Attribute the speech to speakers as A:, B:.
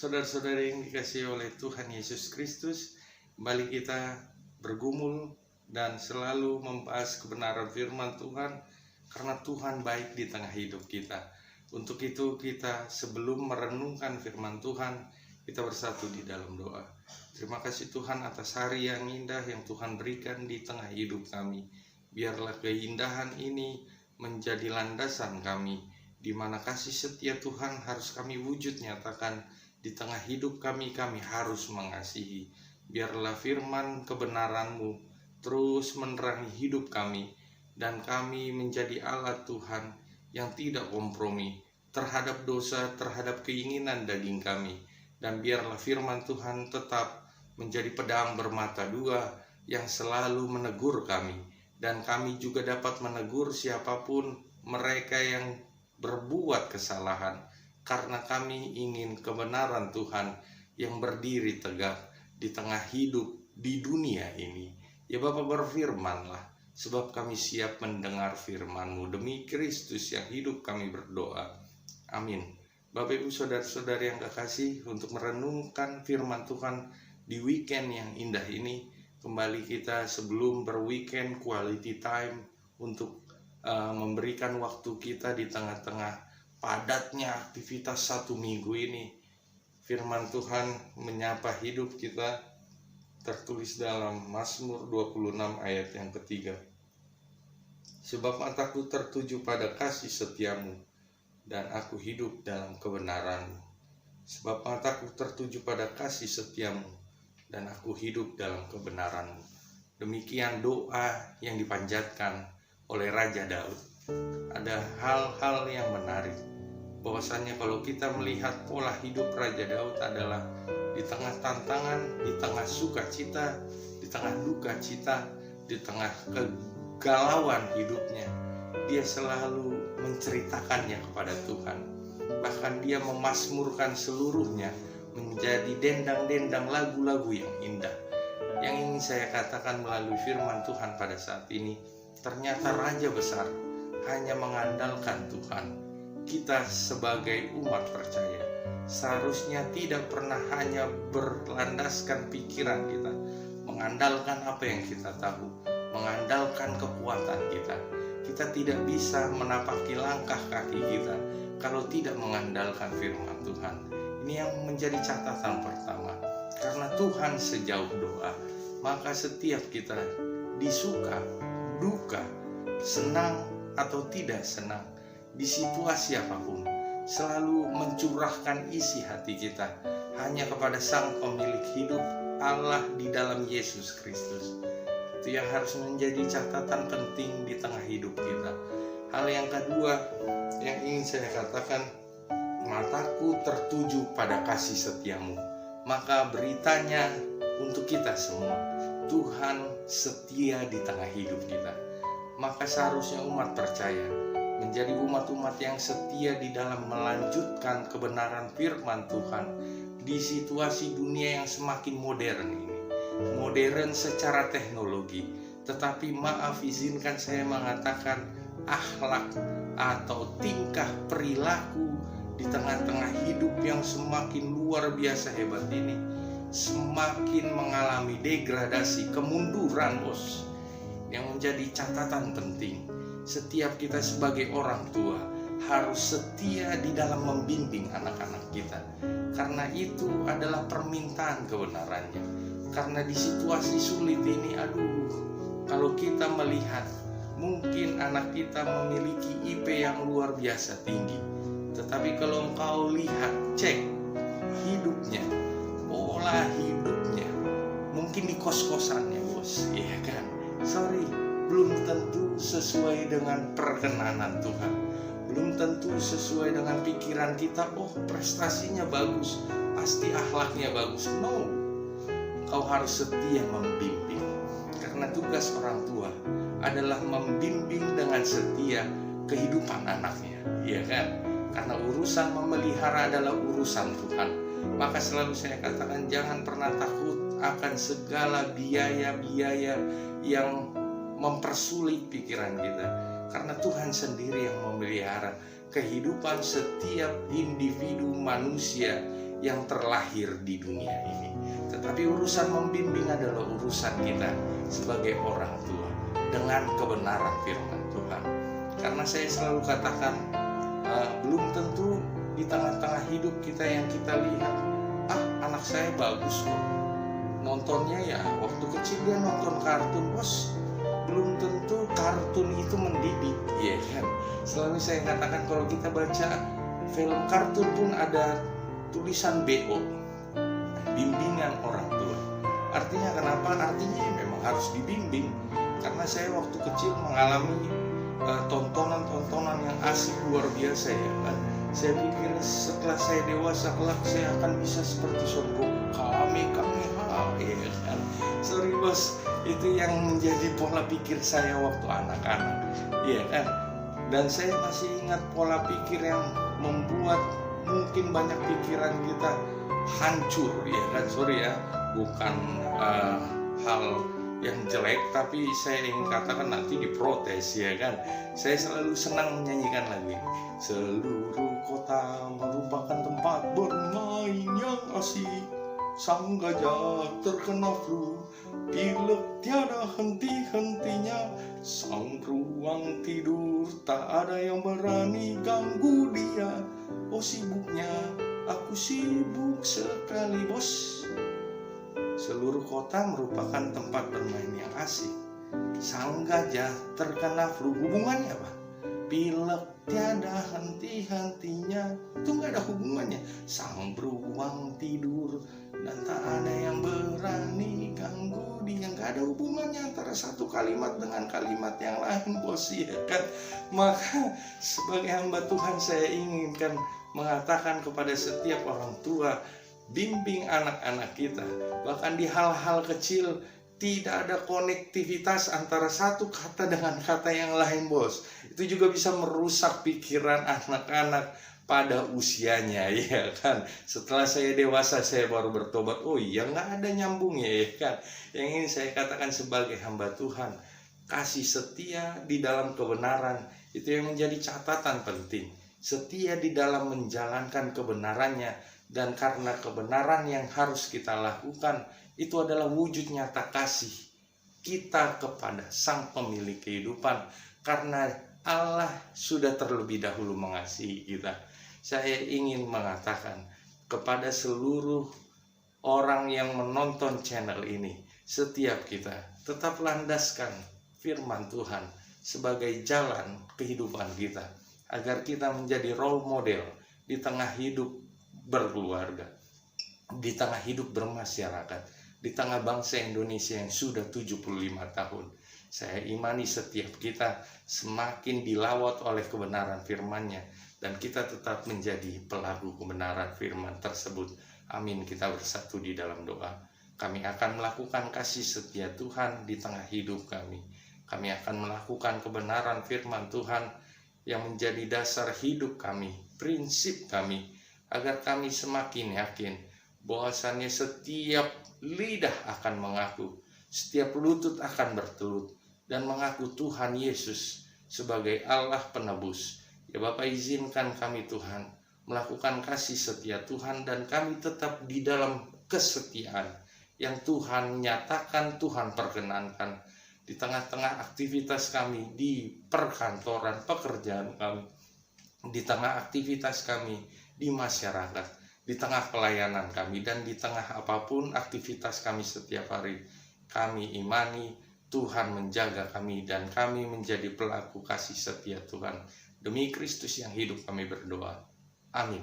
A: saudara-saudari yang dikasihi oleh Tuhan Yesus Kristus, kembali kita bergumul dan selalu membahas kebenaran firman Tuhan, karena Tuhan baik di tengah hidup kita. Untuk itu kita sebelum merenungkan firman Tuhan, kita bersatu di dalam doa. Terima kasih Tuhan atas hari yang indah yang Tuhan berikan di tengah hidup kami. Biarlah keindahan ini menjadi landasan kami, di mana kasih setia Tuhan harus kami wujud nyatakan di tengah hidup kami harus mengasihi. Biarlah firman kebenaran-Mu terus menerangi hidup kami, dan kami menjadi alat Tuhan yang tidak kompromi terhadap dosa, terhadap keinginan daging kami. Dan biarlah firman Tuhan tetap menjadi pedang bermata dua yang selalu menegur kami, dan kami juga dapat menegur siapapun mereka yang berbuat kesalahan, karena kami ingin kebenaran Tuhan yang berdiri tegak di tengah hidup di dunia ini. Ya Bapa, berfirmanlah, sebab kami siap mendengar firman-Mu. Demi Kristus yang hidup kami berdoa. Amin. Bapak Ibu saudara-saudari yang kekasih, untuk merenungkan firman Tuhan di weekend yang indah ini, kembali kita sebelum berweekend quality time untuk memberikan waktu kita di tengah-tengah padatnya aktivitas satu minggu ini. Firman Tuhan menyapa hidup kita, tertulis dalam Mazmur 26 ayat yang ketiga. Sebab mataku tertuju pada kasih setiamu, dan aku hidup dalam kebenaran-Mu. Sebab mataku tertuju pada kasih setiamu, dan aku hidup dalam kebenaran-Mu. Demikian doa yang dipanjatkan oleh Raja Daud. Ada hal-hal yang menarik, bahwasanya kalau kita melihat pola hidup Raja Daud adalah di tengah tantangan, di tengah sukacita, di tengah duka cita, di tengah kegalauan hidupnya, dia selalu menceritakannya kepada Tuhan. Bahkan dia memasmurkan seluruhnya menjadi dendang-dendang lagu-lagu yang indah. Yang ingin saya katakan melalui firman Tuhan pada saat ini, ternyata Raja besar hanya mengandalkan Tuhan. Kita sebagai umat percaya seharusnya tidak pernah hanya berlandaskan pikiran kita, mengandalkan apa yang kita tahu, mengandalkan kekuatan kita. Kita tidak bisa menapaki langkah kaki kita kalau tidak mengandalkan firman Tuhan. Ini yang menjadi catatan pertama. Karena Tuhan sejauh doa, maka setiap kita disuka, duka, senang atau tidak senang, di situasi apapun, selalu mencurahkan isi hati kita hanya kepada Sang Pemilik hidup, Allah di dalam Yesus Kristus. Itu yang harus menjadi catatan penting di tengah hidup kita. Hal yang kedua yang ingin saya katakan, mataku tertuju pada kasih setiamu. Maka beritanya untuk kita semua, Tuhan setia di tengah hidup kita. Maka seharusnya umat percaya menjadi umat-umat yang setia di dalam melanjutkan kebenaran firman Tuhan di situasi dunia yang semakin modern ini. Modern secara teknologi, tetapi maaf izinkan saya mengatakan akhlak atau tingkah perilaku di tengah-tengah hidup yang semakin luar biasa hebat ini semakin mengalami degradasi, kemunduran, bos. Yang menjadi catatan penting, setiap kita sebagai orang tua harus setia di dalam membimbing anak-anak kita, karena itu adalah permintaan kebenarannya. Karena di situasi sulit ini, kalau kita melihat mungkin anak kita memiliki IP yang luar biasa tinggi, tetapi kalau engkau lihat, cek hidupnya, pola hidupnya, mungkin di kos-kosannya, bos, iya kan? Sorry, belum tentu sesuai dengan perkenanan Tuhan, belum tentu sesuai dengan pikiran kita. Oh, prestasinya bagus, pasti akhlaknya bagus. No, kau harus setia membimbing, karena tugas orang tua adalah membimbing dengan setia kehidupan anaknya, iya kan? Karena urusan memelihara adalah urusan Tuhan. Maka selalu saya katakan, jangan pernah takut akan segala biaya-biaya yang mempersulit pikiran kita, karena Tuhan sendiri yang memelihara. kehidupan setiap individu manusia yang terlahir di dunia ini. Tetapi urusan membimbing adalah urusan kita sebagai orang tua dengan kebenaran firman Tuhan. Karena saya selalu katakan, belum tentu di tengah-tengah hidup kita yang kita lihat, anak saya bagus kok, nontonnya ya waktu kecil dia nonton kartun, bos. Belum tentu kartun itu mendidik, ya kan? Selalu saya katakan kalau kita baca film kartun pun ada tulisan BO, bimbingan orang tua. Artinya kenapa? Artinya memang harus dibimbing. Karena saya waktu kecil mengalami tontonan-tontonan yang asik luar biasa, ya kan. Saya pikir setelah saya dewasa kelak saya akan bisa seperti Son Goku, Kamehameha, ya kan. Sorry bos, itu yang menjadi pola pikir saya waktu anak-anak, ya kan. Dan saya masih ingat pola pikir yang membuat mungkin banyak pikiran kita hancur, ya kan. Sorry ya, bukan hal yang jelek, tapi saya ingin katakan nanti diprotes, ya kan. Saya selalu senang menyanyikan lagu ini. Seluruh kota merupakan tempat bermain yang asik, sang gajah terkena flu, pilek tiada henti-hentinya, sang beruang tidur tak ada yang berani ganggu dia. Oh sibuknya, aku sibuk sekali bos. Seluruh kota merupakan tempat bermain yang asik, sang gajah terkena flu, hubungannya apa? Pilek tiada henti-hentinya, itu gak ada hubungannya. Sang beruang tidur dan tak ada yang berani ganggu dia, gak ada hubungannya antara satu kalimat dengan kalimat yang lain bos, ya kan. Maka sebagai hamba Tuhan saya inginkan mengatakan kepada setiap orang tua, bimbing anak-anak kita, bahkan di hal-hal kecil. Tidak ada konektivitas antara satu kata dengan kata yang lain bos. Itu juga bisa merusak pikiran anak-anak pada usianya, ya kan. Setelah saya dewasa saya baru bertobat, oh iya nggak ada nyambungnya, ya kan. Yang ingin saya katakan sebagai hamba Tuhan, kasih setia di dalam kebenaran itu yang menjadi catatan penting. Setia di dalam menjalankan kebenarannya, dan karena kebenaran yang harus kita lakukan itu adalah wujud nyata kasih kita kepada Sang Pemilik kehidupan, karena Allah sudah terlebih dahulu mengasihi kita. Saya ingin mengatakan kepada seluruh orang yang menonton channel ini, setiap kita tetap landaskan firman Tuhan sebagai jalan kehidupan kita, agar kita menjadi role model di tengah hidup berkeluarga, di tengah hidup bermasyarakat, di tengah bangsa Indonesia yang sudah 75 tahun. Saya imani setiap kita semakin dilawat oleh kebenaran firman-Nya, dan kita tetap menjadi pelaku kebenaran firman tersebut. Amin. Kita bersatu di dalam doa. Kami akan melakukan kasih setia Tuhan di tengah hidup kami. Kami akan melakukan kebenaran firman Tuhan yang menjadi dasar hidup kami, prinsip kami, agar kami semakin yakin bahwasannya setiap lidah akan mengaku, setiap lutut akan bertelut dan mengaku Tuhan Yesus sebagai Allah penebus. Ya Bapa, izinkan kami Tuhan melakukan kasih setia Tuhan, dan kami tetap di dalam kesetiaan yang Tuhan nyatakan, Tuhan perkenankan di tengah-tengah aktivitas kami, di perkantoran, pekerjaan kami, di tengah aktivitas kami di masyarakat, di tengah pelayanan kami, dan di tengah apapun aktivitas kami setiap hari. Kami imani Tuhan menjaga kami, dan kami menjadi pelaku kasih setia Tuhan. Demi Kristus yang hidup kami berdoa. Amin.